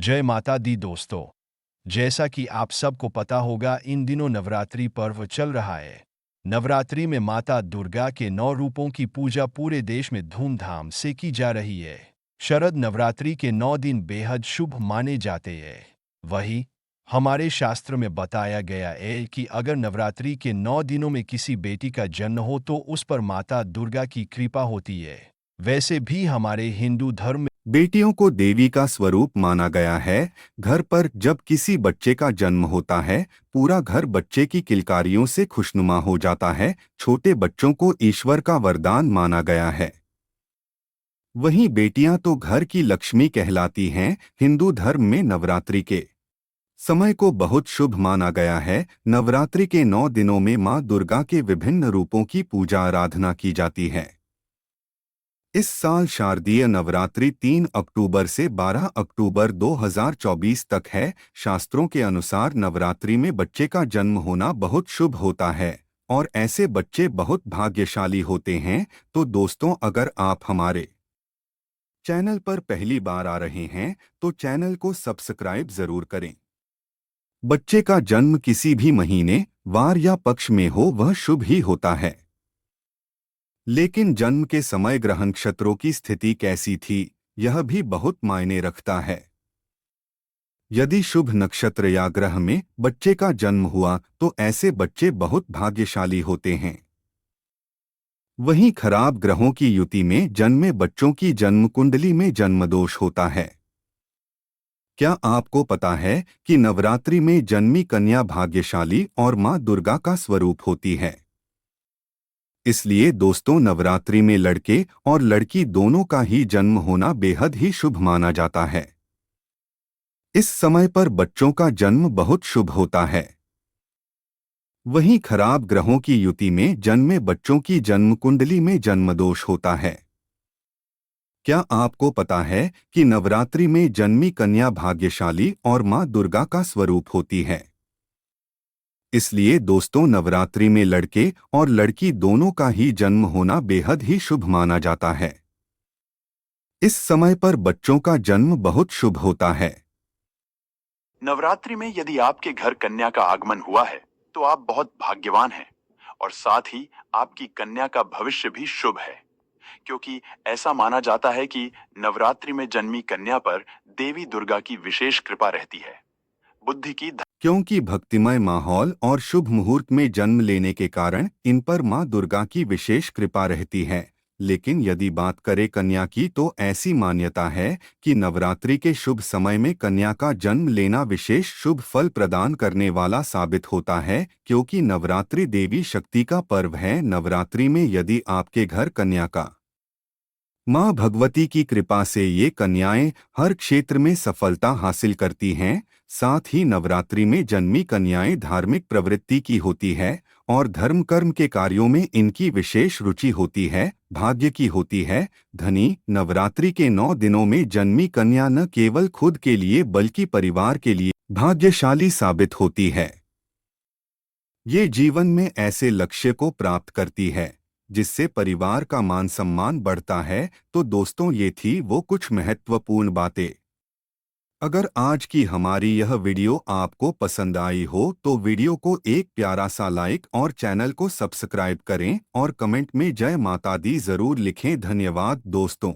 जय माता दी दोस्तों। जैसा कि आप सबको पता होगा, इन दिनों नवरात्रि पर्व चल रहा है। नवरात्रि में माता दुर्गा के 9 रूपों की पूजा पूरे देश में धूमधाम से की जा रही है। शरद नवरात्रि के 9 दिन बेहद शुभ माने जाते हैं। वहीं हमारे शास्त्र में बताया गया है कि अगर नवरात्रि के 9 दिनों में किसी बेटी का जन्म हो तो उस पर माता दुर्गा की कृपा होती है। वैसे भी हमारे हिंदू धर्म बेटियों को देवी का स्वरूप माना गया है। घर पर जब किसी बच्चे का जन्म होता है, पूरा घर बच्चे की किलकारियों से खुशनुमा हो जाता है। छोटे बच्चों को ईश्वर का वरदान माना गया है। वहीं बेटियां तो घर की लक्ष्मी कहलाती हैं। हिंदू धर्म में नवरात्रि के समय को बहुत शुभ माना गया है। नवरात्रि के 9 दिनों में मां दुर्गा के विभिन्न रूपों की पूजा आराधना की जाती है। इस साल शारदीय नवरात्रि 3 अक्टूबर से 12 अक्टूबर 2024 तक है। शास्त्रों के अनुसार नवरात्रि में बच्चे का जन्म होना बहुत शुभ होता है और ऐसे बच्चे बहुत भाग्यशाली होते हैं। तो दोस्तों, अगर आप हमारे चैनल पर पहली बार आ रहे हैं तो चैनल को सब्सक्राइब जरूर करें। बच्चे का जन्म किसी भी महीने, वार या पक्ष में हो वह शुभ ही होता है। लेकिन जन्म के समय ग्रह नक्षत्रों की स्थिति कैसी थी, यह भी बहुत मायने रखता है। यदि शुभ नक्षत्र या ग्रह में बच्चे का जन्म हुआ तो ऐसे बच्चे बहुत भाग्यशाली होते हैं। वहीं खराब ग्रहों की युति में जन्मे बच्चों की जन्म कुंडली में जन्मदोष होता है। क्या आपको पता है कि नवरात्रि में जन्मी कन्या भाग्यशाली और मां दुर्गा का स्वरूप होती है? इसलिए दोस्तों, नवरात्रि में लड़के और लड़की दोनों का ही जन्म होना बेहद ही शुभ माना जाता है। इस समय पर बच्चों का जन्म बहुत शुभ होता है। वहीं खराब ग्रहों की युति में जन्मे बच्चों की जन्म कुंडली में जन्मदोष होता है। क्या आपको पता है कि नवरात्रि में जन्मी कन्या भाग्यशाली और मां दुर्गा का स्वरूप होती है? इसलिए दोस्तों, नवरात्रि में लड़के और लड़की दोनों का ही जन्म होना बेहद ही शुभ माना जाता है। इस समय पर बच्चों का जन्म बहुत शुभ होता है। नवरात्रि में यदि आपके घर कन्या का आगमन हुआ है तो आप बहुत भाग्यवान हैं और साथ ही आपकी कन्या का भविष्य भी शुभ है, क्योंकि ऐसा माना जाता है कि नवरात्रि में जन्मी कन्या पर देवी दुर्गा की विशेष कृपा रहती है। बुद्धि की क्योंकि भक्तिमय माहौल और शुभ मुहूर्त में जन्म लेने के कारण इन पर मां दुर्गा की विशेष कृपा रहती है। लेकिन यदि बात करें कन्या की, तो ऐसी मान्यता है कि नवरात्रि के शुभ समय में कन्या का जन्म लेना विशेष शुभ फल प्रदान करने वाला साबित होता है, क्योंकि नवरात्रि देवी शक्ति का पर्व है। नवरात्रि में यदि आपके घर कन्या का मां भगवती की कृपा से ये कन्याएं हर क्षेत्र में सफलता हासिल करती हैं। साथ ही नवरात्रि में जन्मी कन्याएं धार्मिक प्रवृत्ति की होती है और धर्म कर्म के कार्यों में इनकी विशेष रुचि होती है, भाग्य की होती है। धनी नवरात्रि के 9 दिनों में जन्मी कन्या न केवल खुद के लिए बल्कि परिवार के लिए भाग्यशाली साबित होती है। ये जीवन में ऐसे लक्ष्य को प्राप्त करती है जिससे परिवार का मान सम्मान बढ़ता है। तो दोस्तों, ये थी वो कुछ महत्वपूर्ण बातें। अगर आज की हमारी यह वीडियो आपको पसंद आई हो तो वीडियो को एक प्यारा सा लाइक और चैनल को सब्सक्राइब करें और कमेंट में जय माता दी जरूर लिखें। धन्यवाद दोस्तों।